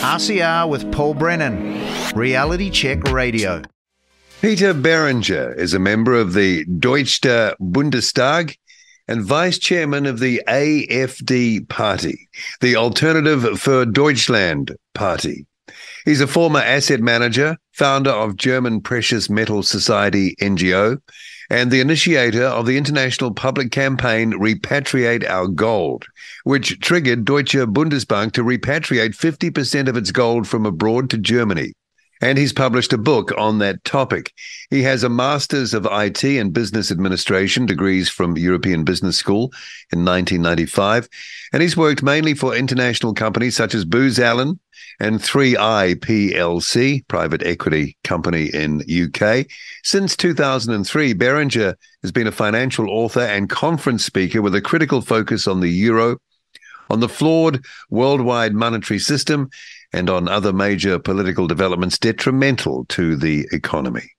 RCR with Paul Brennan, Reality Check Radio. Peter Boehringer is a member of the Deutsche Bundestag and vice chairman of the AFD Party, the Alternative für Deutschland Party. He's a former asset manager, founder of German Precious Metals Society NGO, and the initiator of the international public campaign Repatriate Our Gold, which triggered Deutsche Bundesbank to repatriate 50% of its gold from abroad to Germany. And he's published a book on that topic. He has a Master's of IT and Business Administration degrees from European Business School in 1995, and he's worked mainly for international companies such as Booz Allen and 3i plc, private equity company in UK. Since 2003, Boehringer has been a financial author and conference speaker with a critical focus on the euro, on the flawed worldwide monetary system, and on other major political developments detrimental to the economy.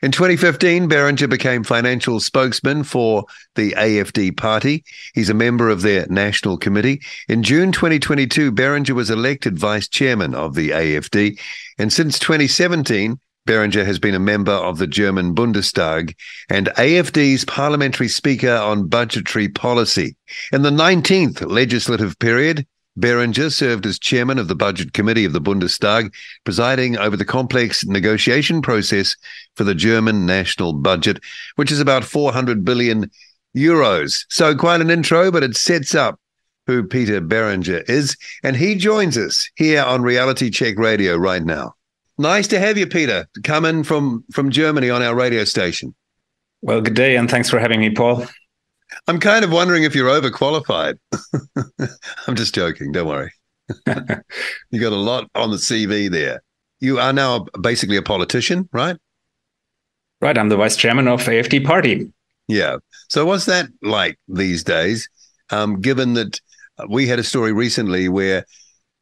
In 2015, Boehringer became financial spokesman for the AFD Party. He's a member of their national committee. In June 2022, Boehringer was elected vice chairman of the AFD. And since 2017, Boehringer has been a member of the German Bundestag and AFD's parliamentary speaker on budgetary policy. In the 19th legislative period, Boehringer served as chairman of the Budget Committee of the Bundestag, presiding over the complex negotiation process for the German national budget, which is about 400 billion euros. So quite an intro, but it sets up who Peter Boehringer is. And he joins us here on Reality Check Radio right now. Nice to have you, Peter, come in from Germany on our radio station. Well, good day, and thanks for having me, Paul. I'm kind of wondering if you're overqualified. I'm just joking. Don't worry. You got a lot on the CV there. You are now basically a politician, right? Right. I'm the vice chairman of AFD Party. Yeah. So what's that like these days, given that we had a story recently where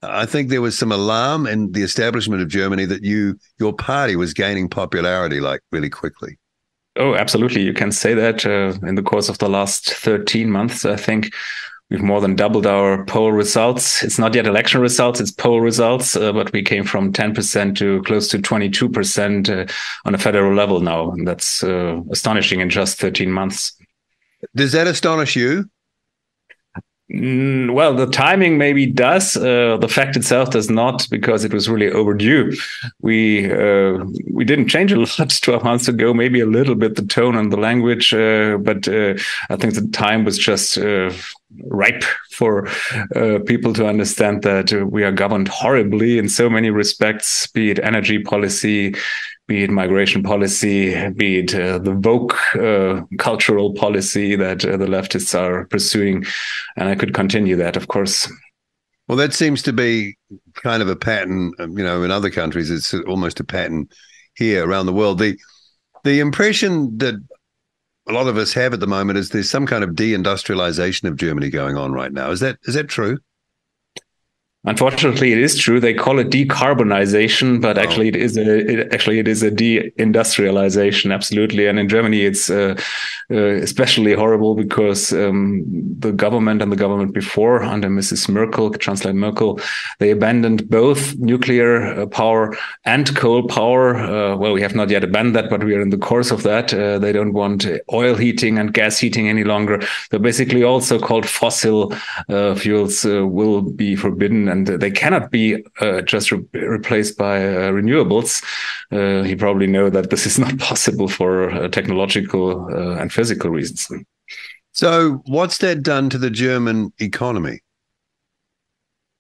I think there was some alarm in the establishment of Germany that your party was gaining popularity like really quickly? Oh, absolutely. You can say that in the course of the last 13 months, I think we've more than doubled our poll results. It's not yet election results, it's poll results, but we came from 10% to close to 22% on a federal level now. And that's astonishing in just 13 months. Does that astonish you? Well, the timing maybe does. The fact itself does not, because it was really overdue. We didn't change a lot 12 months ago, maybe a little bit the tone and the language, but I think the time was just ripe for people to understand that we are governed horribly in so many respects, be it energy policy, be it migration policy, be it the woke cultural policy that the leftists are pursuing. And I could continue that, of course. Well, that seems to be kind of a pattern, in other countries. It's almost a pattern here around the world. The impression that a lot of us have at the moment is there's some kind of deindustrialization of Germany going on right now. Is that true? Unfortunately, it is true. They call it decarbonization, but actually, it is a deindustrialization. Absolutely, and in Germany, it's especially horrible because the government and the government before, under Mrs. Merkel, Chancellor Merkel, they abandoned both nuclear power and coal power. Well, we have not yet abandoned that, but we are in the course of that. They don't want oil heating and gas heating any longer. So basically, all so-called fossil fuels will be forbidden. And they cannot be just replaced by renewables. You probably know that this is not possible for technological and physical reasons. So what's that done to the German economy?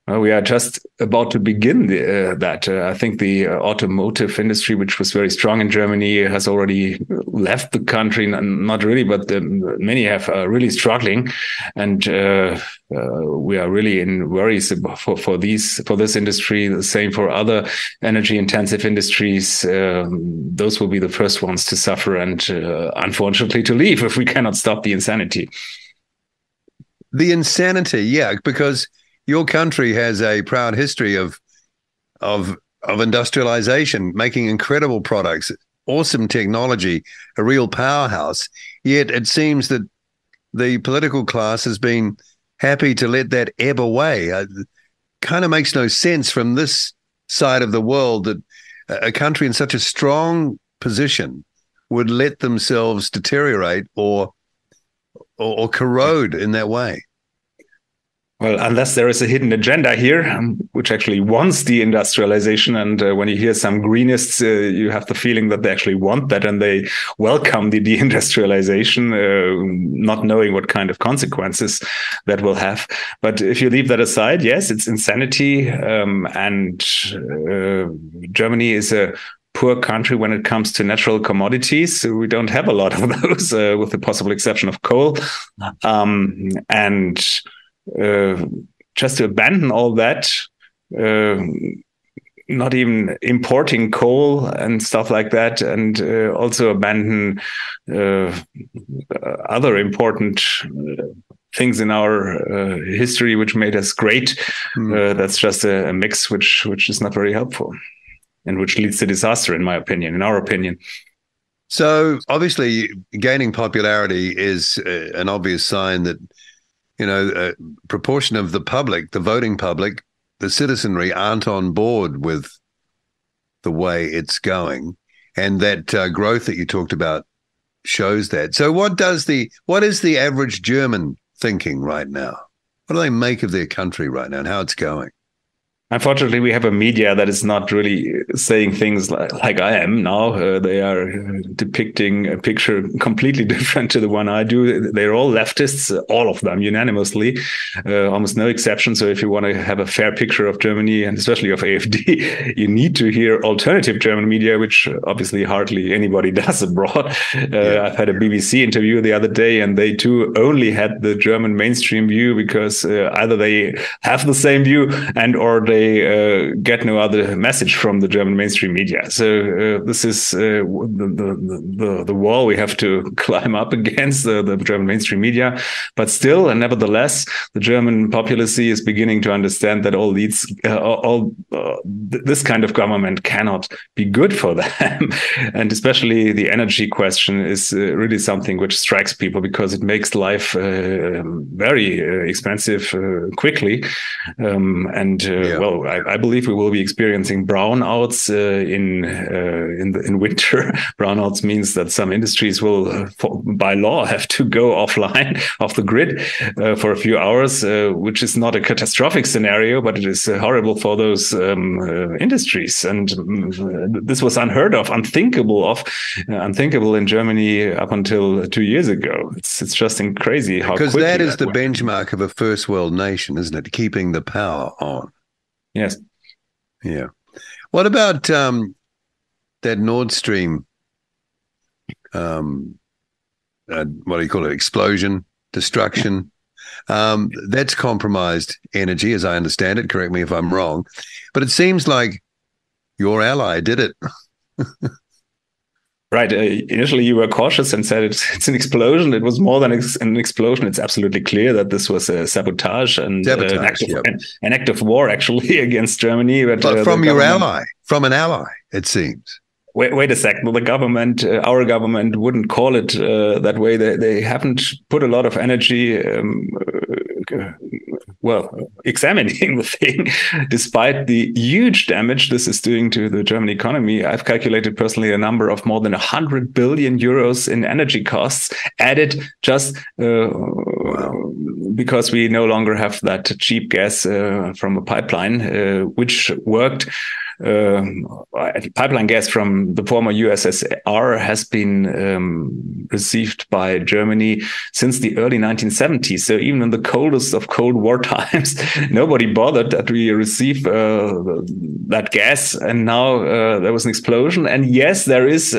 Well, we are just about to begin that. I think the automotive industry, which was very strong in Germany, has already left the country. Not really, but many have really struggling, and we are really in worries for this industry. The same for other energy-intensive industries. Those will be the first ones to suffer, and unfortunately, to leave if we cannot stop the insanity. The insanity, yeah, because your country has a proud history of industrialization, making incredible products, awesome technology, a real powerhouse. Yet it seems that the political class has been happy to let that ebb away. Kind of makes no sense from this side of the world that a country in such a strong position would let themselves deteriorate or corrode in that way. Well, unless there is a hidden agenda here, which actually wants deindustrialization. And when you hear some greenists, you have the feeling that they actually want that and they welcome the deindustrialization, not knowing what kind of consequences that will have. But if you leave that aside, yes, it's insanity. And Germany is a poor country when it comes to natural commodities. So we don't have a lot of those, with the possible exception of coal. Just to abandon all that, not even importing coal and stuff like that, and also abandon other important things in our history which made us great. That's just a mix which is not very helpful and which leads to disaster, in our opinion. So obviously gaining popularity is an obvious sign that a proportion of the public, the voting public, the citizenry aren't on board with the way it's going. And that growth that you talked about shows that. So what is the average German thinking right now? What do they make of their country right now and how it's going? Unfortunately, we have a media that is not really saying things like I am now. They are depicting a picture completely different to the one I do. They're all leftists, all of them unanimously, almost no exception. So if you want to have a fair picture of Germany and especially of AFD, you need to hear alternative German media, which obviously hardly anybody does abroad. I've had a BBC interview the other day and they too only had the German mainstream view because either they have the same view or they get no other message from the German mainstream media. So this is the wall we have to climb up against the German mainstream media. But still, and nevertheless, the German populace is beginning to understand that this kind of government cannot be good for them. And especially the energy question is really something which strikes people because it makes life very expensive quickly. Well, I believe we will be experiencing brownouts in winter. Brownouts means that some industries will, by law, have to go offline, off the grid, for a few hours, which is not a catastrophic scenario, but it is horrible for those industries. And this was unheard of, unthinkable in Germany up until 2 years ago. It's just crazy how because that is the benchmark of a first world nation, isn't it? Keeping the power on. Yes. Yeah. What about that NordStream? What do you call it? Explosion, destruction. That's compromised energy, as I understand it. Correct me if I'm wrong, but it seems like your ally did it. Right. Initially, you were cautious and said it's an explosion. It was more than an explosion. It's absolutely clear that this was a sabotage and an act of war, actually, against Germany. But from your ally, from an ally, it seems. Wait a second. The government, our government, wouldn't call it that way. They haven't put a lot of energy examining the thing, despite the huge damage this is doing to the German economy. I've calculated personally a number of more than 100 billion euros in energy costs added just because we no longer have that cheap gas from a pipeline, which worked. Pipeline gas from the former USSR has been received by Germany since the early 1970s. So even in the coldest of Cold War times, nobody bothered that we receive that gas. And now there was an explosion. And yes, there is,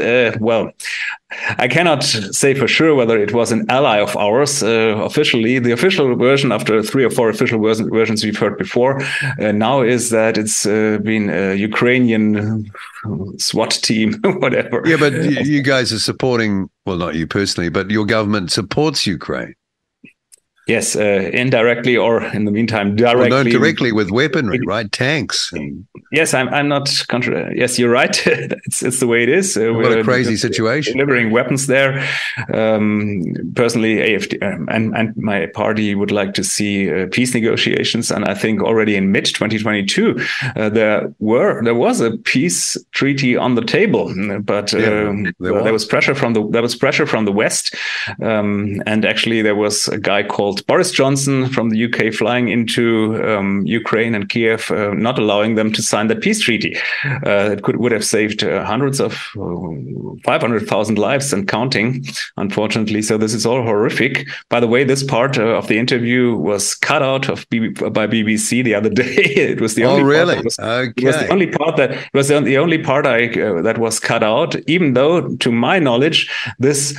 I cannot say for sure whether it was an ally of ours. Officially, the official version, after 3 or 4 official versions we've heard before, now is that it's been a Ukrainian SWAT team, whatever. Yeah, but you guys are supporting, well, not you personally, but your government supports Ukraine. Yes, indirectly, or in the meantime, directly. Well, no, directly with weaponry, right? Tanks. Yes, I'm not. Yes, you're right. it's the way it is. What a crazy situation. Delivering weapons there. Personally, AFD and my party would like to see peace negotiations, and I think already in mid 2022 there was a peace treaty on the table, but there was pressure from the West, and actually there was a guy called Boris Johnson from the UK flying into Ukraine and Kiev, not allowing them to sign that peace treaty. It would have saved hundreds of 500,000 lives and counting, unfortunately. So this is all horrific. By the way, this part of the interview was cut out by BBC the other day. It was the only really? Part it was the only part that was cut out, even though, to my knowledge, this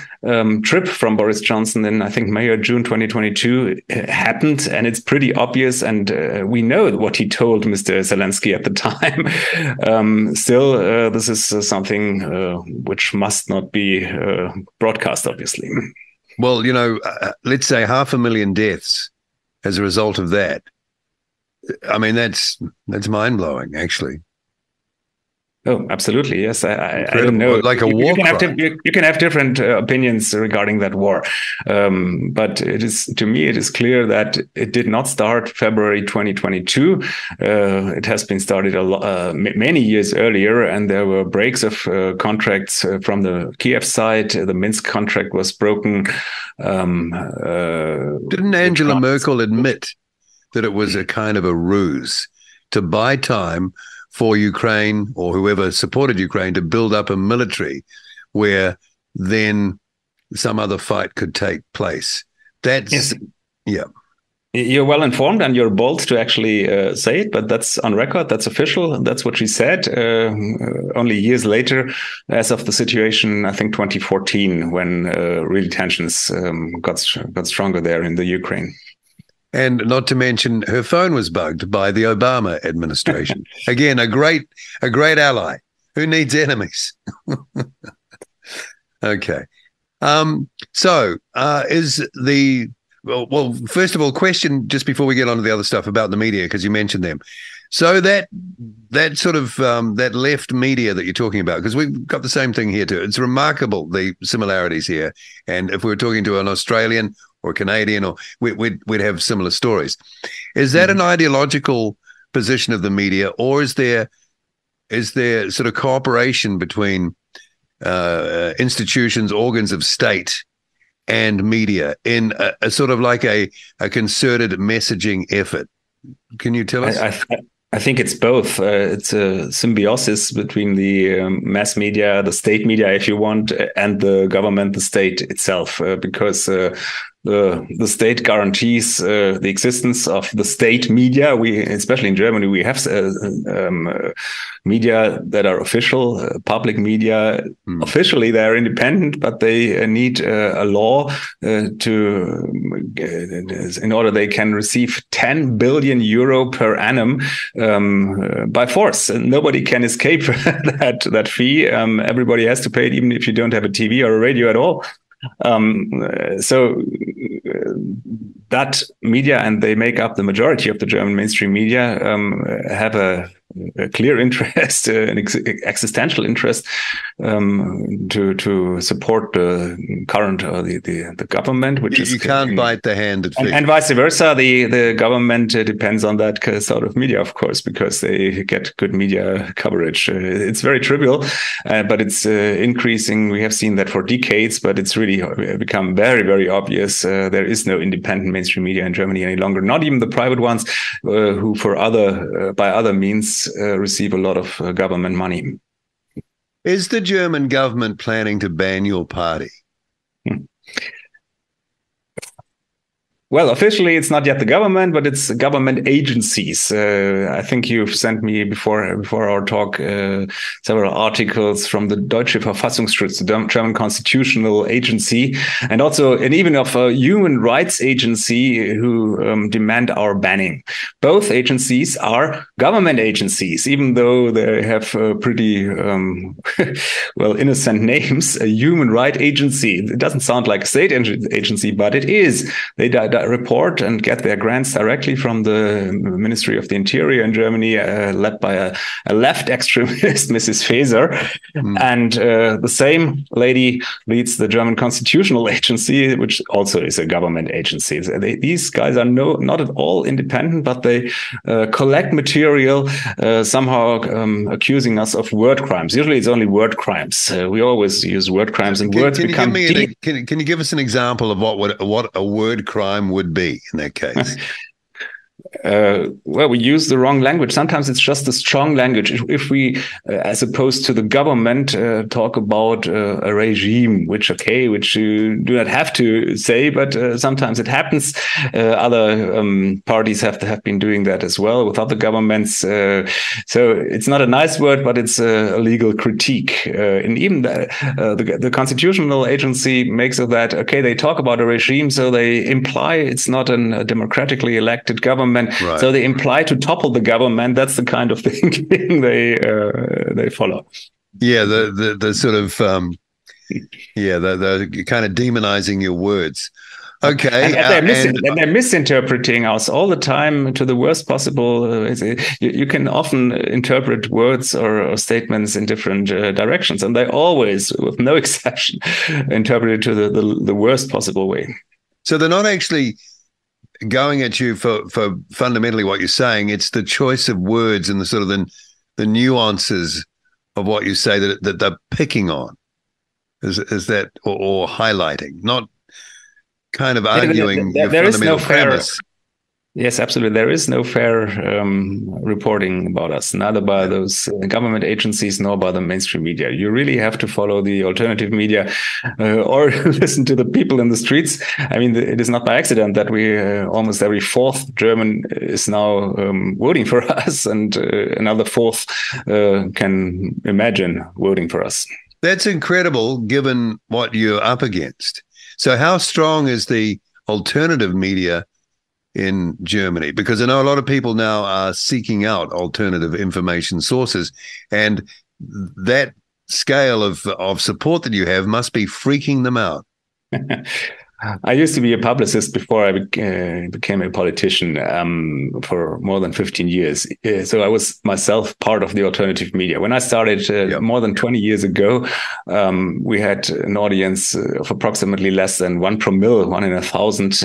trip from Boris Johnson in, I think, May or June 2022 happened, and it's pretty obvious, and we know what he told Mr. Zelensky at the time. Still, this is something which must not be broadcast, obviously. Well, let's say 500,000 deaths as a result of that. I mean, that's mind-blowing, actually. Oh, absolutely. Yes. I don't know. Like a war crime. You can have different opinions regarding that war. But to me, it is clear that it did not start February 2022. It has been started many years earlier, and there were breaks of contracts from the Kiev side. The Minsk contract was broken. Didn't Angela Merkel admit that it was a kind of a ruse to buy time for Ukraine, or whoever supported Ukraine, to build up a military where then some other fight could take place? Yes. Yeah. You're well informed, and you're bold to actually say it, but that's on record. That's official. That's what she said. Only years later, as of the situation, I think 2014, when really tensions got stronger there in the Ukraine. And not to mention, her phone was bugged by the Obama administration. Again, a great ally. Who needs enemies? Okay. Well, first of all, question just before we get on to the other stuff about the media, because you mentioned them. So that sort of that left media that you're talking about, because we've got the same thing here too. It's remarkable, the similarities here. And if we were talking to an Australian or Canadian, or we'd have similar stories. Is that an ideological position of the media, or is there sort of cooperation between institutions, organs of state, and media in a sort of like a concerted messaging effort? Can you tell us? I think it's both. It's a symbiosis between the mass media, the state media, if you want, and the government, the state itself, because the state guarantees the existence of the state media. Especially in Germany, we have media that are official, public media. Officially, they are independent, but they need a law in order they can receive 10 billion euro per annum by force. And nobody can escape that fee. Everybody has to pay it, even if you don't have a TV or a radio at all. So that media, and they make up the majority of the German mainstream media, have a clear interest, an existential interest to support the current the government, which is you can't bite the hand that feeds. And vice versa. The government depends on that sort of media, of course, because they get good media coverage. It's very trivial, but it's increasing. We have seen that for decades, but it's really become very, very obvious. There is no independent mainstream media in Germany any longer. Not even the private ones, who by other means receive a lot of government money. Is the German government planning to ban your party? Well, officially, it's not yet the government, but it's government agencies. I think you've sent me before our talk several articles from the Deutsche Verfassungsschutz, the German constitutional agency, and even of a human rights agency who demand our banning. Both agencies are government agencies, even though they have pretty innocent names. A human rights agency. It doesn't sound like a state agency, but it is. They report and get their grants directly from the Ministry of the Interior in Germany, led by a left extremist, Mrs. Faeser. And the same lady leads the German Constitutional Agency, which also is a government agency. These guys are not at all independent, but they collect material, somehow accusing us of word crimes. Usually it's only word crimes. We always use word crimes, and words become deep. Can you give us an example of what a word crime would be in that case? Well, we use the wrong language. Sometimes it's just a strong language. If we, as opposed to the government, talk about a regime, which you do not have to say, but sometimes it happens. Other parties have been doing that as well with other governments. So it's not a nice word, but it's a legal critique. And even the Constitutional Agency makes of that, they talk about a regime, so they imply it's not a democratically elected government. Right. So they imply to topple the government. That's the kind of thinking they follow. Yeah, the sort of the kind of demonizing your words. Okay, and they're misinterpreting us all the time to the worst possible. You can often interpret words or statements in different directions, and they always, with no exception, interpret it to the worst possible way. So they're not actually going at you for fundamentally what you're saying. It's the choice of words and the sort of the nuances of what you say that they're picking on. Is that or highlighting, not kind of arguing your fundamental premise. Yes, absolutely. There is no fair reporting about us, neither by those government agencies nor by the mainstream media. You really have to follow the alternative media or listen to the people in the streets. I mean, it is not by accident that we almost every fourth German is now voting for us, and another fourth can imagine voting for us. That's incredible, given what you're up against. So how strong is the alternative media in Germany? Because I know a lot of people now are seeking out alternative information sources, and that scale of support that you have must be freaking them out. I used to be a publicist before I became a politician for more than 15 years. So I was myself part of the alternative media. When I started more than 20 years ago, we had an audience of approximately less than 1 promille, 1 in 1,000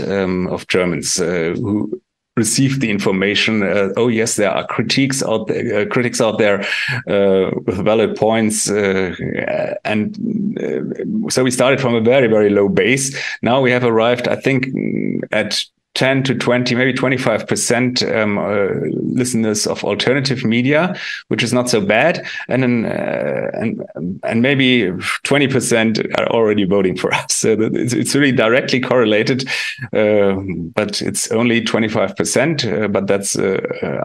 of Germans who received the information. Yes, there are critics out there with valid points, and so we started from a very, very low base. Now we have arrived, I think, at 10 to 20, maybe 25% listeners of alternative media, which is not so bad, and maybe 20% are already voting for us. So it's really directly correlated, but it's only 25%. But that's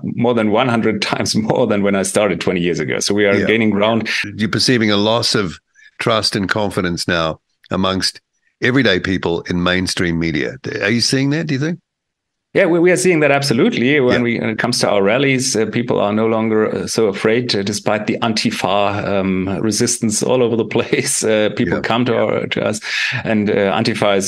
more than 100 times more than when I started 20 years ago. So we are gaining ground. You're perceiving a loss of trust and confidence now amongst everyday people in mainstream media. Are you seeing that, do you think? Yeah, we are seeing that absolutely. When it comes to our rallies, people are no longer so afraid, despite the Antifa resistance all over the place. People come to us, and Antifa is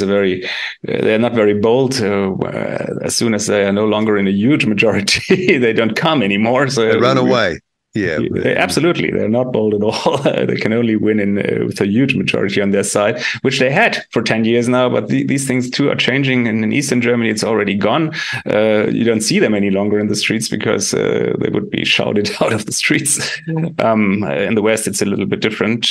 they're not very bold. As soon as they are no longer in a huge majority, they don't come anymore. So they run away. Yeah, absolutely. They're not bold at all. They can only win with a huge majority on their side, which they had for 10 years now. But these things too are changing. And in Eastern Germany, it's already gone. You don't see them any longer in the streets because they would be shouted out of the streets. In the West, it's a little bit different.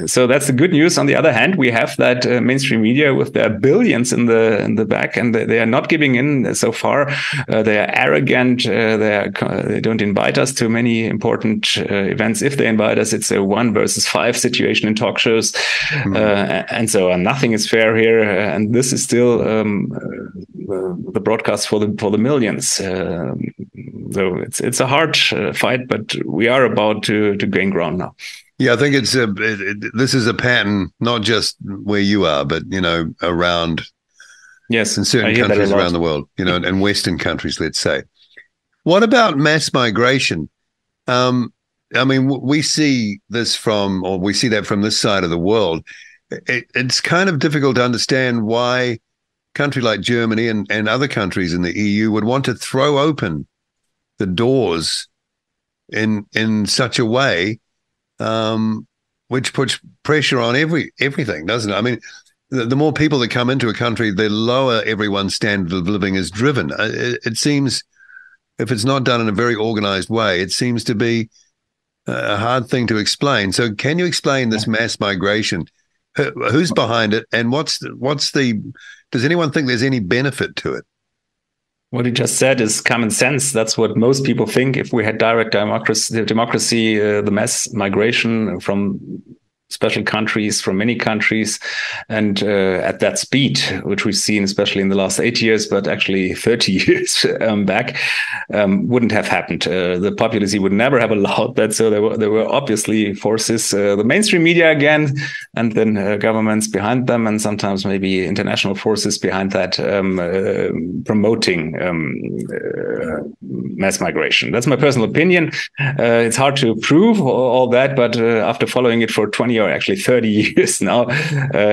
So that's the good news. On the other hand, we have that mainstream media with their billions in the back, and they are not giving in so far. They are arrogant. They don't invite us to many important events. If they invite us, it's a 1 versus 5 situation in talk shows. And so on. Nothing is fair here. And this is still the broadcast for the millions. So it's a hard fight, but we are about to gain ground now. Yeah, I think this is a pattern, not just where you are, but, around in certain countries around the world, and Western countries, let's say. What about mass migration? I mean, we see that from this side of the world. It's kind of difficult to understand why country like Germany and other countries in the EU would want to throw open the doors in such a way which puts pressure on everything, doesn't it? I mean, the more people that come into a country, the lower everyone's standard of living is driven. It seems, if it's not done in a very organized way, it seems to be a hard thing to explain. So can you explain this mass migration? Who's behind it, and does anyone think there's any benefit to it? What you just said is common sense. That's what most people think. If we had direct democracy, the mass migration from special countries, from many countries, and at that speed, which we've seen especially in the last 8 years, but actually 30 years back, wouldn't have happened. The populace would never have allowed that. So there were obviously forces, the mainstream media again, and then governments behind them, and sometimes maybe international forces behind that, promoting mass migration. That's my personal opinion. It's hard to prove all that, but after following it for 20 or actually 30 years now,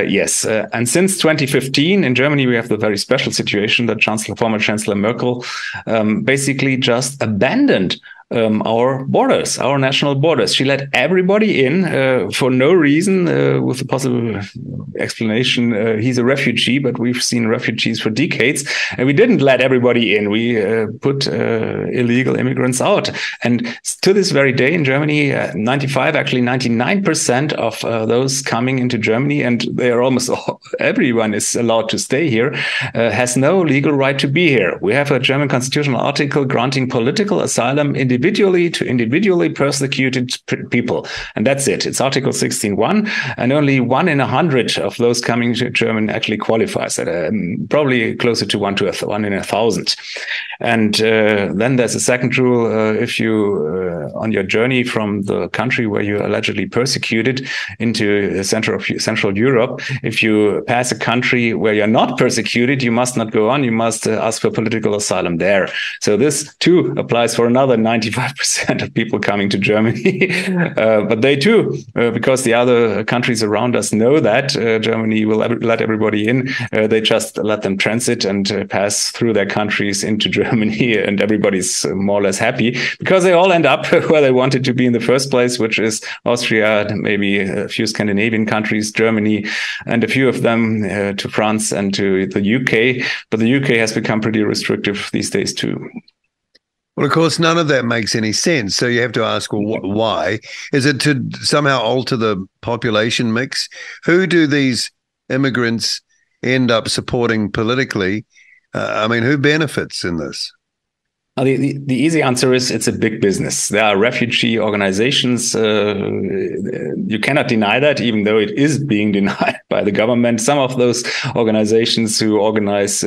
yes. And since 2015 in Germany, we have the very special situation that former Chancellor Merkel basically just abandoned our borders, our national borders. She let everybody in for no reason, with the possible explanation, he's a refugee, but we've seen refugees for decades, and we didn't let everybody in. We put illegal immigrants out. And to this very day in Germany, 99% of those coming into Germany, and they are almost everyone is allowed to stay here, has no legal right to be here. We have a German constitutional article granting political asylum individually to individually persecuted people. And that's it. It's Article 16.1, and only 1 in 100 of those coming to Germany actually qualifies. Probably closer to 1 in 1,000. And then there's a second rule. If you, on your journey from the country where you're allegedly persecuted into Central Europe, if you pass a country where you're not persecuted, you must not go on. You must ask for political asylum there. So this too applies for another 95% of people coming to Germany. But they too, because the other countries around us know that Germany will let everybody in, they just let them transit and pass through their countries into Germany, and everybody's more or less happy because they all end up where they wanted to be in the first place, which is Austria, maybe a few Scandinavian countries, Germany, and a few of them to France and to the UK. But the UK has become pretty restrictive these days too. Well, of course, none of that makes any sense. So you have to ask, well, why? Is it to somehow alter the population mix? Who do these immigrants end up supporting politically? I mean, who benefits in this? The easy answer is it's a big business. There are refugee organizations. You cannot deny that, even though it is being denied by the government. Some of those organizations who organize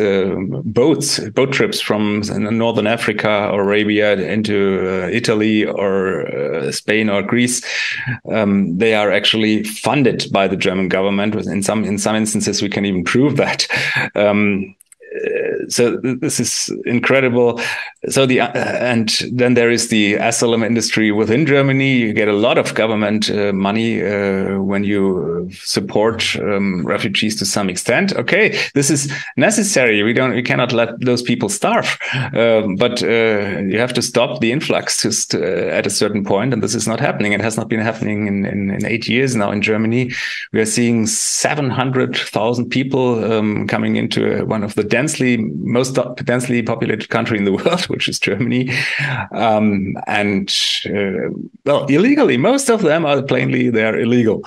boat trips from Northern Africa or Arabia into Italy or Spain or Greece, they are actually funded by the German government. In some instances, we can even prove that. So this is incredible. So and then there is the asylum industry within Germany. You get a lot of government money when you support refugees to some extent. Okay, this is necessary. We cannot let those people starve, but you have to stop the influx at a certain point, and this is not happening. It has not been happening in 8 years now in Germany. We are seeing 700,000 people coming into one of the most densely populated country in the world, which is Germany, well, illegally. Most of them are they're illegal.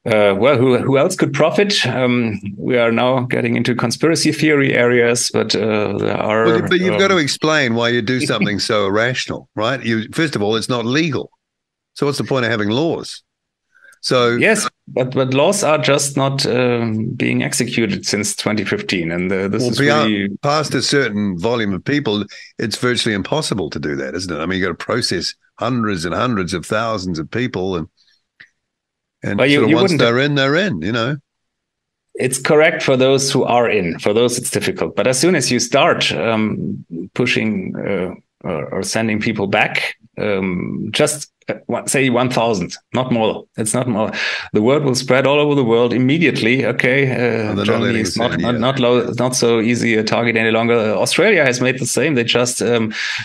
Well, who else could profit? We are now getting into conspiracy theory areas, but there are. Well, but you've got to explain why you do something so irrational, right? First of all, it's not legal. So what's the point of having laws? So yes, but laws are just not being executed since 2015, and this is really past a certain volume of people. It's virtually impossible to do that, isn't it? I mean, you got to process hundreds and hundreds of thousands of people, and but sort of once they're in, you know. It's correct for those who are in. For those, it's difficult. But as soon as you start pushing or sending people back, just say 1,000, not more. It's not more. The word will spread all over the world immediately. Okay, Germany is not so easy a target any longer. Australia has made the same. They just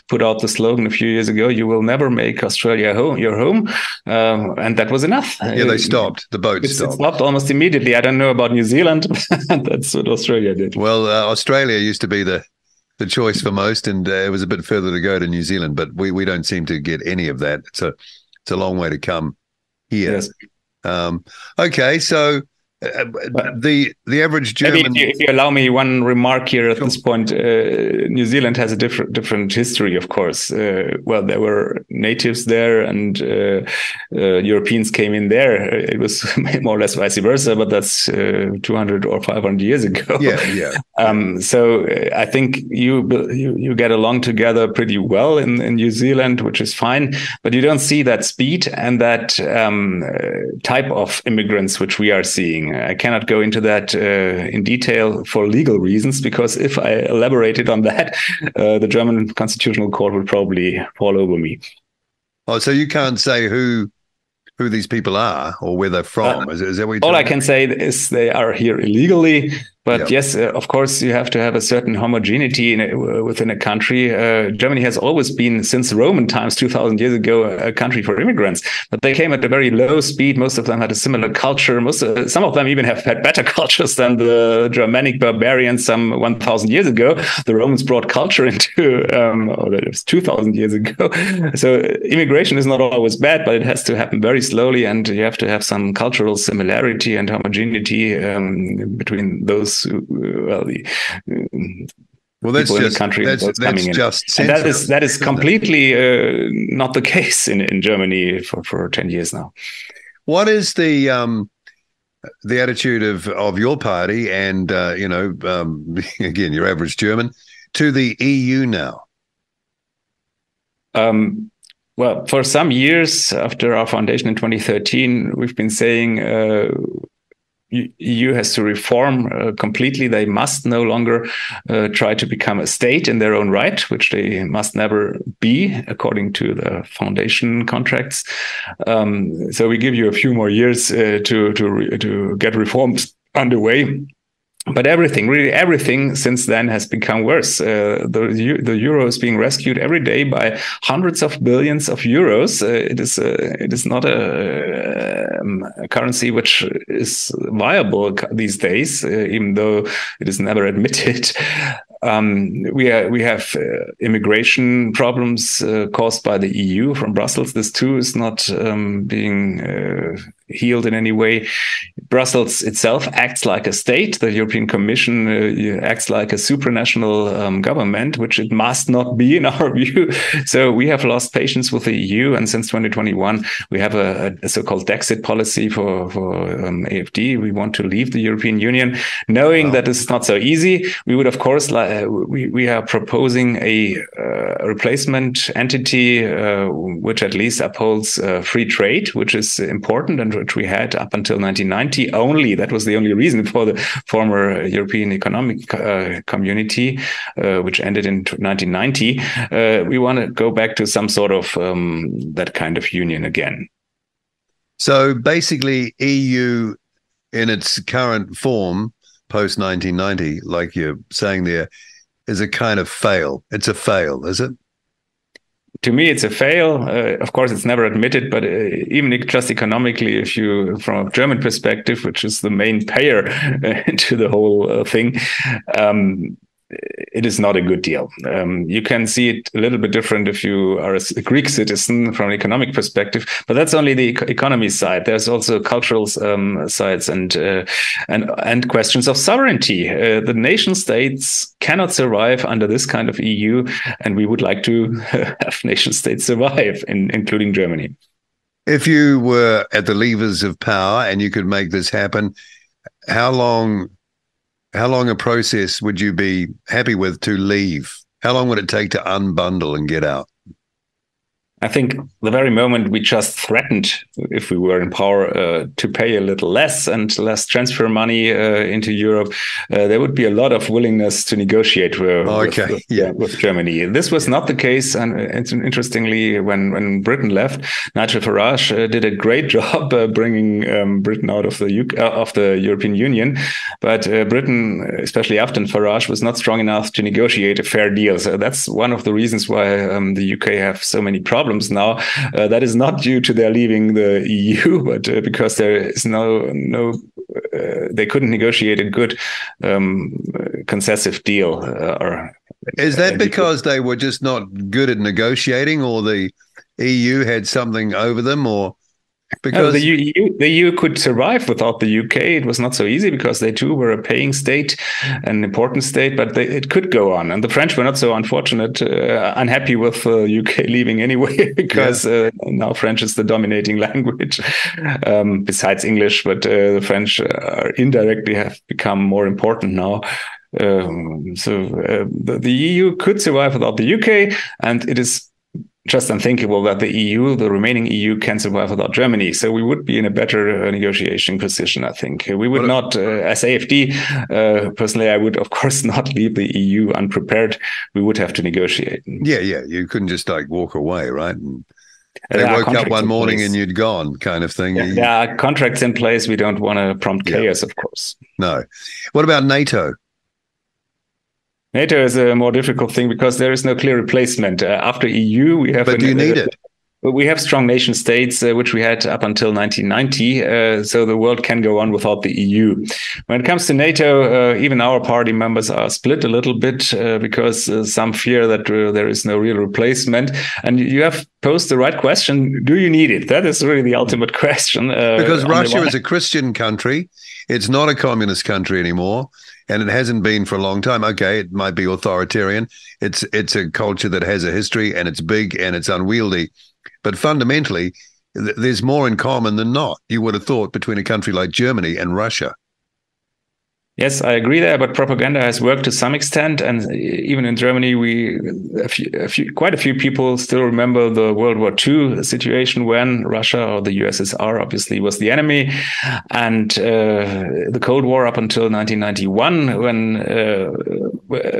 put out the slogan a few years ago: "You will never make Australia your home," and that was enough. Yeah, they stopped. The boat stopped. It stopped almost immediately. I don't know about New Zealand. That's what Australia did. Well, Australia used to be the choice for most, and it was a bit further to go to New Zealand, but we don't seem to get any of that. It's a long way to come here. Yes. Okay, so the average German. Maybe if you allow me one remark here at this point, New Zealand has a different history, of course. Well, there were natives there, and Europeans came in there. It was more or less vice versa, but that's 200 or 500 years ago. Yeah. So I think you get along together pretty well in New Zealand, which is fine, but you don't see that speed and that type of immigrants which we are seeing. I cannot go into that in detail for legal reasons, because if I elaborated on that, the German Constitutional Court would probably fall over me. Oh, so you can't say who these people are or where they're from? Is that what you're all I can say is they are here illegally. But yes, of course, you have to have a certain homogeneity within a country. Germany has always been, since Roman times, 2,000 years ago, a country for immigrants. But they came at a very low speed. Most of them had a similar culture. Some of them even have had better cultures than the Germanic barbarians some 1,000 years ago. The Romans brought culture into, that was 2,000 years ago. So immigration is not always bad, but it has to happen very slowly, and you have to have some cultural similarity and homogeneity between those. Well, that's just country that's just and that is completely not the case in Germany for 10 years now. What is the attitude of your party and again, your average German to the EU now? Well, for some years after our foundation in 2013, we've been saying EU has to reform completely. They must no longer try to become a state in their own right, which they must never be according to the foundation contracts. So we give you a few more years to get reforms underway. But really everything since then has become worse. The euro is being rescued every day by hundreds of billions of euros. It is not a currency which is viable these days, even though it is never admitted. We have immigration problems caused by the EU from Brussels. This too is not being healed in any way. Brussels itself acts like a state. The European Commission acts like a supranational government, which it must not be in our view. So we have lost patience with the EU, and since 2021 we have a so-called Dexit policy for AFD. We want to leave the European Union, knowing that this is not so easy. We would, of course, we are proposing a replacement entity which at least upholds free trade, which is important and which we had up until 1990 only. That was the only reason for the former European Economic Community, which ended in 1990. We want to go back to some sort of that kind of union again. So basically, EU in its current form, post 1990, like you're saying there, is a kind of fail. It's a fail, is it? To me, it's a fail. Of course, it's never admitted, but even just economically, if you, from a German perspective, which is the main payer into the whole thing, it is not a good deal. You can see it a little bit different if you are a Greek citizen from an economic perspective, but that's only the economy side. There's also cultural sides and questions of sovereignty. The nation states cannot survive under this kind of EU, and we would like to have nation states survive, including Germany. If you were at the levers of power and you could make this happen, how long a process would you be happy with to leave? How long would it take to unbundle and get out? I think the very moment we just threatened, if we were in power, to pay a little less and less transfer money into Europe, there would be a lot of willingness to negotiate with Germany. This was not the case. And interestingly, when Britain left, Nigel Farage did a great job bringing Britain out of the European Union. But Britain, especially after Farage, was not strong enough to negotiate a fair deal. So that's one of the reasons why the UK have so many problems now. That is not due to their leaving the EU, but because there is they couldn't negotiate a good concessive deal. Is that because they were just not good at negotiating, or the EU had something over them, or? Because the EU could survive without the UK. It was not so easy because they too were a paying state, an important state, but it could go on. And the French were not so unhappy with UK leaving anyway, because now French is the dominating language besides English. But the French indirectly have become more important now. The EU could survive without the UK, and it is just unthinkable that the remaining EU, can survive without Germany. So we would be in a better negotiation position, I think. We would not, as AFD, personally, I would, of course, not leave the EU unprepared. We would have to negotiate. Yeah. You couldn't just walk away, right? And they woke up one morning and you'd gone, kind of thing. There are contracts in place. We don't want to prompt chaos, of course. No. What about NATO? NATO is a more difficult thing because there is no clear replacement. After EU, we have... But do you need it? We have strong nation states, which we had up until 1990, so the world can go on without the EU. When it comes to NATO, even our party members are split a little bit because some fear that there is no real replacement. And you have posed the right question, do you need it? That is really the ultimate question. Because Russia is a Christian country. It's not a communist country anymore. And it hasn't been for a long time. Okay, it might be authoritarian. It's a culture that has a history, and it's big and it's unwieldy. But fundamentally, there's more in common than not, you would have thought, between a country like Germany and Russia. Yes, I agree there, but propaganda has worked to some extent, and even in Germany, quite a few people still remember the World War II situation when Russia, or the USSR, obviously was the enemy, and the Cold War up until 1991, when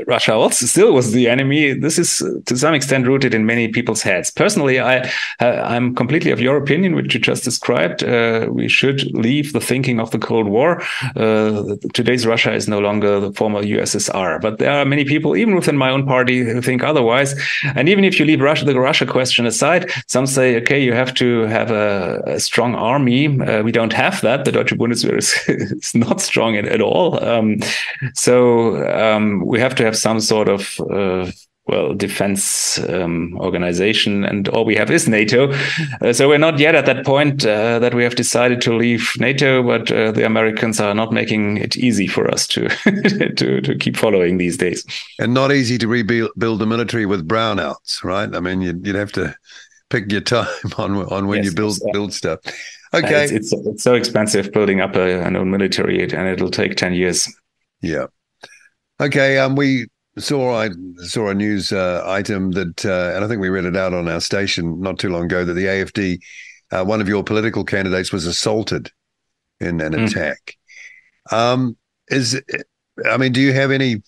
Russia also still was the enemy. This is to some extent rooted in many people's heads. Personally, I'm completely of your opinion, which you just described. We should leave the thinking of the Cold War. Today's Russia is no longer the former USSR. But there are many people, even within my own party, who think otherwise. And even if you leave the Russia question aside, some say, okay, you have to have a strong army. We don't have that. The Deutsche Bundeswehr is not strong at all. So we have to have some sort of defense organization, and all we have is NATO. So we're not yet at that point that we have decided to leave NATO, but the Americans are not making it easy for us to to keep following these days. And not easy to rebuild the military with brownouts, right? I mean, you'd have to pick your time on when you build stuff. Okay, it's so expensive building up an own military, and it'll take 10 years. Yeah. Okay. We saw a news item that, and I think we read it out on our station not too long ago, that the AFD, one of your political candidates, was assaulted in an attack. Do you have any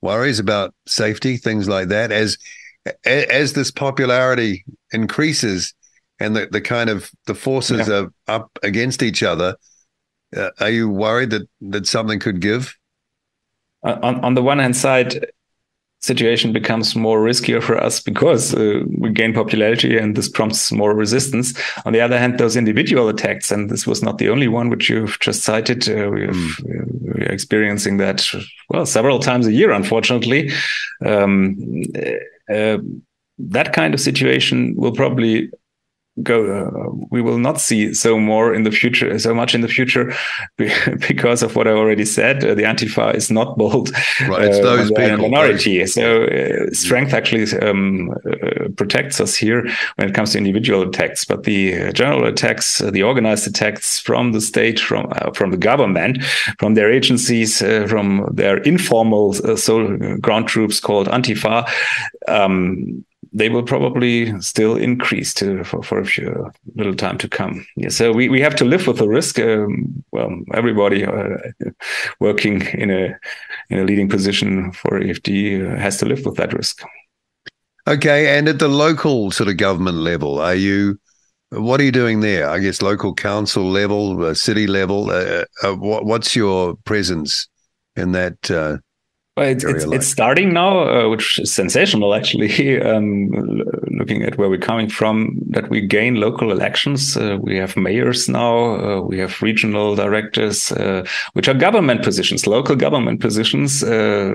worries about safety, things like that, as this popularity increases and the forces are up against each other? Are you worried that something could give? On the one hand side, situation becomes more riskier for us because we gain popularity and this prompts more resistance. On the other hand, those individual attacks, and this was not the only one which you've just cited, we're experiencing that, several times a year, unfortunately. That kind of situation will probably we will not see so much in the future because of what I already said. The Antifa is not bold, right? It's those people, minority. So strength actually protects us here when it comes to individual attacks. But the general attacks, the organized attacks from the state, from the government, from their agencies, from their informal ground troops called Antifa. they will probably still increase for a little time to come. Yeah, so we have to live with the risk. Well, everybody working in a leading position for AFD has to live with that risk. Okay, and at the local sort of government level, what are you doing there? I guess local council level, city level. What's your presence in that? Well, it's starting now, which is sensational, actually, looking at where we're coming from, that we gain local elections. We have mayors now, we have regional directors, which are government positions, local government positions,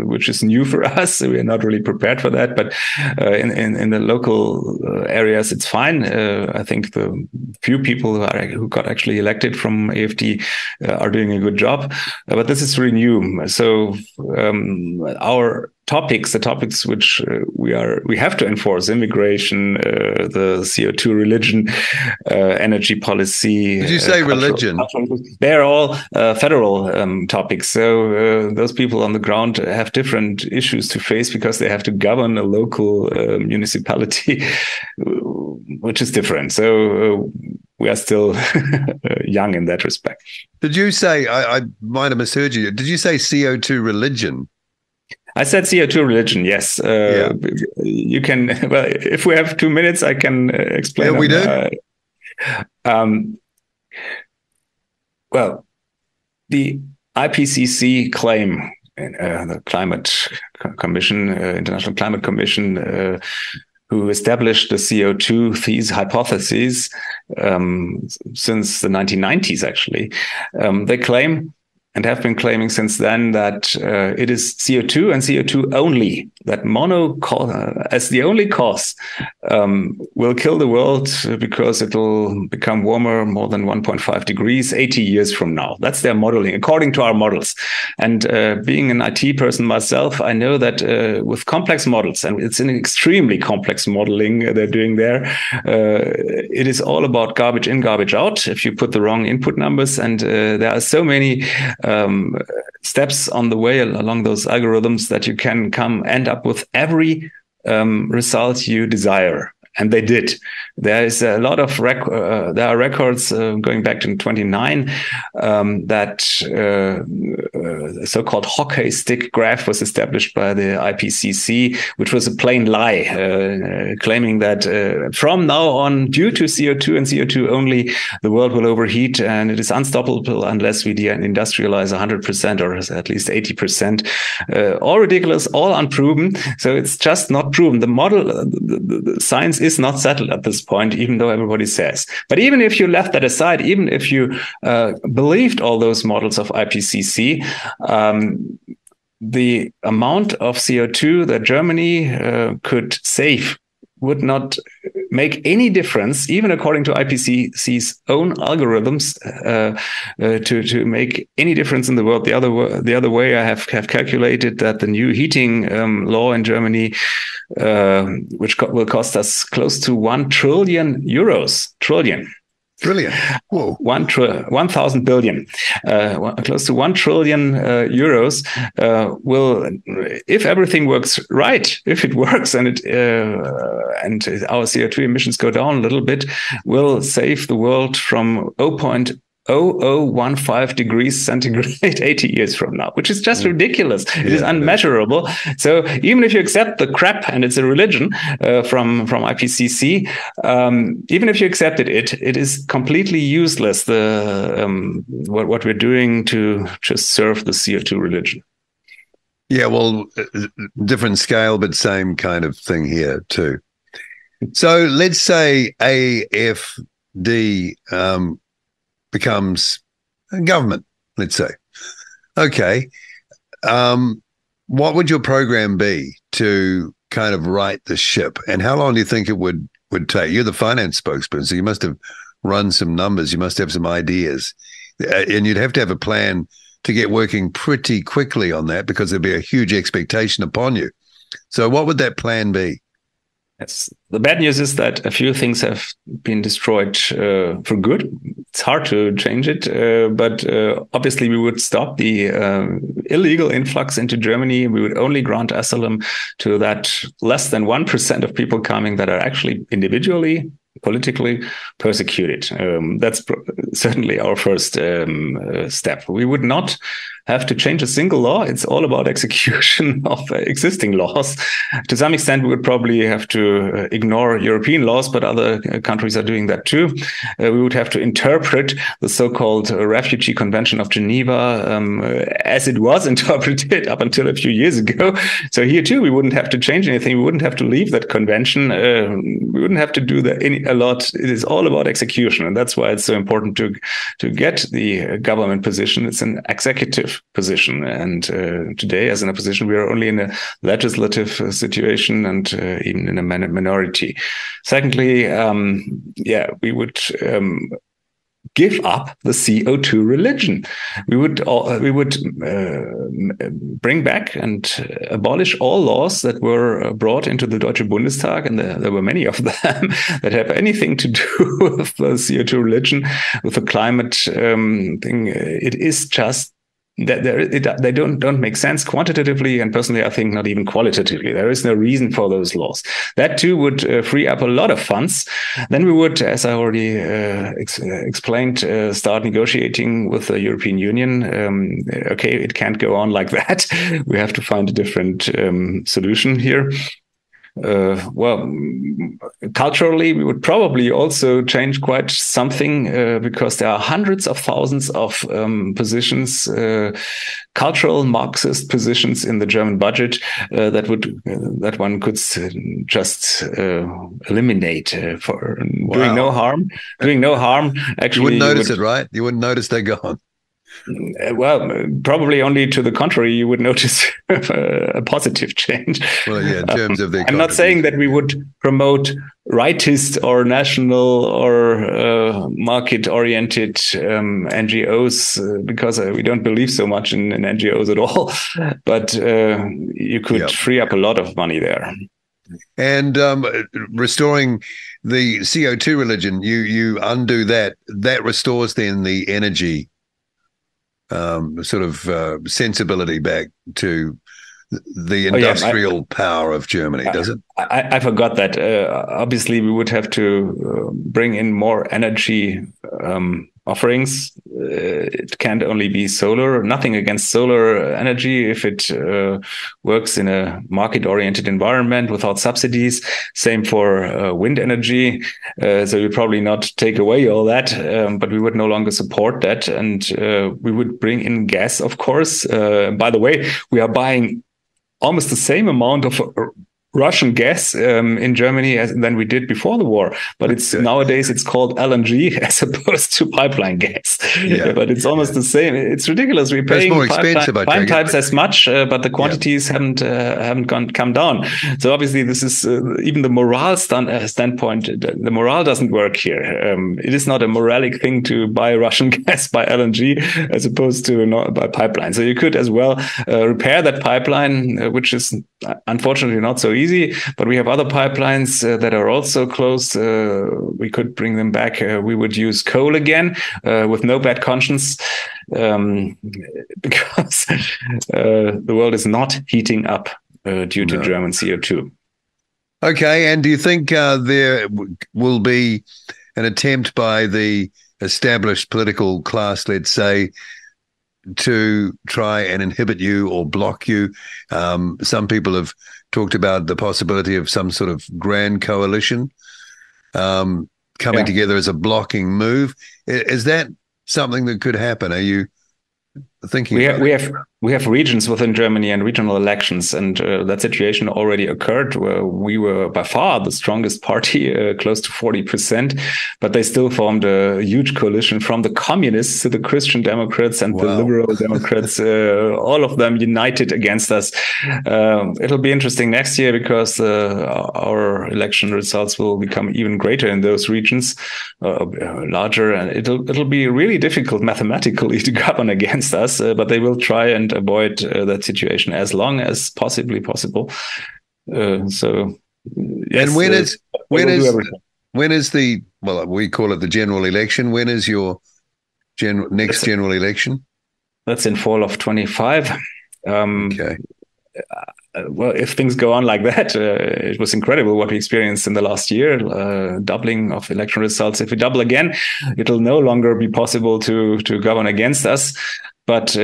which is new for us. We're not really prepared for that, but in the local areas, it's fine. I think the few people who got actually elected from AFD are doing a good job, but this is really new. So our topics, the topics which we have to enforce: immigration, the CO2 religion, energy policy. Did you say religion? They're all federal topics. So those people on the ground have different issues to face because they have to govern a local municipality, which is different. So we are still young in that respect. Did you say, I might have misheard you, did you say CO2 religion? I said CO2 religion, yes. Yeah. You can, well, if we have 2 minutes, I can explain. Yeah, we do. Well, the IPCC claim, the Climate Commission, International Climate Commission, who established the CO2 hypotheses since the 1990s, actually, they claim and have been claiming since then that it is CO2 and CO2 only, that as the only cause will kill the world because it will become warmer more than 1.5 degrees 80 years from now. That's their modeling, according to our models. And being an IT person myself, I know that with complex models, and it's an extremely complex modeling they're doing there, it is all about garbage in, garbage out if you put the wrong input numbers. And there are so many steps on the way along those algorithms that you can end up with every result you desire. And they did. There is a lot of there are records going back to 29 that so-called hockey stick graph was established by the IPCC, which was a plain lie, claiming that from now on, due to CO2 and CO2 only, the world will overheat and it is unstoppable unless we industrialize 100% or at least 80%. All ridiculous, all unproven. So it's just not proven. The model, the science is not settled at this point, even though everybody says. But even if you left that aside, even if you believed all those models of IPCC, the amount of CO2 that Germany could save would not make any difference, even according to IPCC's own algorithms, to make any difference in the world. The other way, I have calculated that the new heating law in Germany, which will cost us close to 1 trillion euros. Trillion. Whoa. 1,000 billion, close to 1 trillion euros will, if everything works right, if it works and our CO2 emissions go down a little bit, will save the world from 0.0015 degrees centigrade 80 years from now, which is just ridiculous. It is unmeasurable. So even if you accept the crap, and it's a religion from IPCC, even if you accepted it is completely useless, what we're doing to just serve the CO2 religion. Yeah, well, different scale, but same kind of thing here too. So let's say AFD becomes a government, let's say. Okay. What would your program be to kind of right the ship? And how long do you think it would take? You're the finance spokesperson, so you must have run some numbers. You must have some ideas. And you'd have to have a plan to get working pretty quickly on that because there'd be a huge expectation upon you. So what would that plan be? Yes. The bad news is that a few things have been destroyed for good. it's hard to change it, but obviously we would stop the illegal influx into Germany. We would only grant asylum to that less than 1% of people coming that are actually individually politically persecuted. That's certainly our first step. We would not have to change a single law. It's all about execution of existing laws. To some extent, we would probably have to ignore European laws, but other countries are doing that too. We would have to interpret the so-called Refugee Convention of Geneva as it was interpreted up until a few years ago. So here too, we wouldn't have to change anything. We wouldn't have to leave that convention. We wouldn't have to do that a lot. It is all about execution. And that's why it's so important to get the government position. It's an executive position. And today, as an opposition, we are only in a legislative situation and even in a minority. Secondly, we would give up the CO2 religion. We would bring back and abolish all laws that were brought into the Deutsche Bundestag, and there were many of them that have anything to do with the CO2 religion, with the climate thing. It is just that they don't make sense quantitatively, and personally, I think not even qualitatively. There is no reason for those laws. That too would free up a lot of funds. Then we would, as I already explained, start negotiating with the European Union. Okay, it can't go on like that. We have to find a different solution here. Culturally, we would probably also change quite something because there are hundreds of thousands of positions, cultural Marxist positions in the German budget that one could just eliminate for doing no harm. Doing no harm. Actually, you wouldn't notice it, right? You wouldn't notice they're gone. Well, probably only to the contrary, you would notice a positive change. Well, yeah, in terms of the I'm not saying that we would promote rightist or national or market-oriented NGOs because we don't believe so much in NGOs at all. But you could free up a lot of money there. And restoring the CO2 religion, you undo that. That restores then the energy sensibility back to the industrial power of Germany, does it? I forgot that. Obviously, we would have to bring in more energy offerings. It can't only be solar. Nothing against solar energy if it works in a market-oriented environment without subsidies. Same for wind energy. So we probably not take away all that, but we would no longer support that. And we would bring in gas, of course. By the way, we are buying almost the same amount of Russian gas in Germany than we did before the war, but nowadays it's called LNG as opposed to pipeline gas. Yeah. But it's almost the same. It's ridiculous. We're paying more expensive, five times as much, but the quantities haven't come down. So obviously, this is even the morale standpoint. The morale doesn't work here. It is not a moralic thing to buy Russian gas by LNG as opposed to by pipeline. So you could as well repair that pipeline, which is unfortunately not so easy, but we have other pipelines that are also closed. We could bring them back. We would use coal again with no bad conscience because the world is not heating up due to German CO2. Okay, and do you think there will be an attempt by the established political class, let's say, to try and inhibit you or block you? Some people have talked about the possibility of some sort of grand coalition coming together as a blocking move. Is that something that could happen? Are you thinking we have regions within Germany and regional elections, and that situation already occurred where we were by far the strongest party, close to 40%, but they still formed a huge coalition from the communists to the Christian Democrats and the liberal Democrats, all of them united against us. It'll be interesting next year because our election results will become even greater in those regions, larger, and it'll be really difficult mathematically to govern against us, but they will try and avoid that situation as long as possibly possible. Yes, and when When is we call it the general election. When is your next general election? That's in fall of 25. Okay. Well, if things go on like that, it was incredible what we experienced in the last year, doubling of election results. If we double again, it'll no longer be possible to govern against us. But,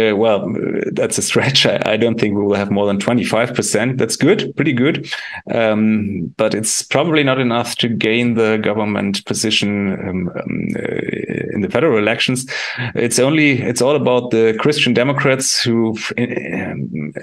that's a stretch. I don't think we will have more than 25%. That's good, pretty good. But it's probably not enough to gain the government position in the federal elections. It's all about the Christian Democrats who,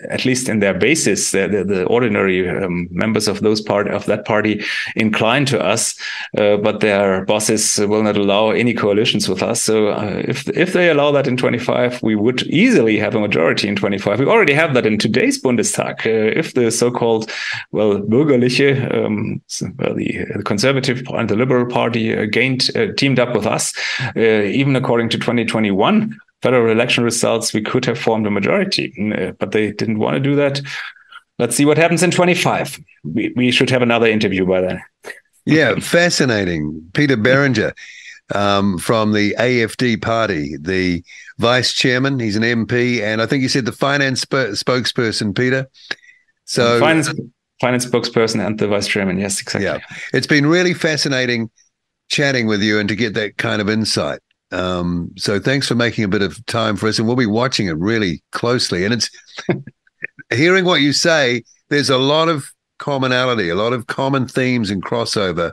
at least in their basis, the ordinary members of that party incline to us, but their bosses will not allow any coalitions with us. So if they allow that in 25, we would easily have a majority in 25. We already have that in today's Bundestag. If the so-called, Bürgerliche, the Conservative and the Liberal Party teamed up with us, even according to 2021 federal election results, we could have formed a majority, but they didn't want to do that. Let's see what happens in 25. We should have another interview by then. Yeah, fascinating. Peter Boehringer. From the AFD party, the vice chairman, he's an MP, and I think you said the finance spokesperson, Peter. So finance spokesperson and the vice chairman, yes, exactly. Yeah, it's been really fascinating chatting with you and to get that kind of insight. So thanks for making a bit of time for us, and we'll be watching it really closely. And it's hearing what you say, there's a lot of commonality, a lot of common themes and crossover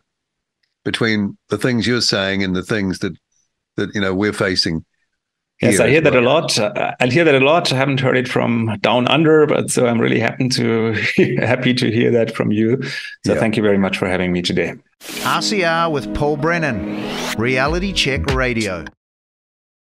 between the things you're saying and the things that we're facing. Yes, I hear that a lot. I hear that a lot. I haven't heard it from down under, but so I'm really happy to hear that from you. So Thank you very much for having me today. RCR with Paul Brennan, Reality Check Radio.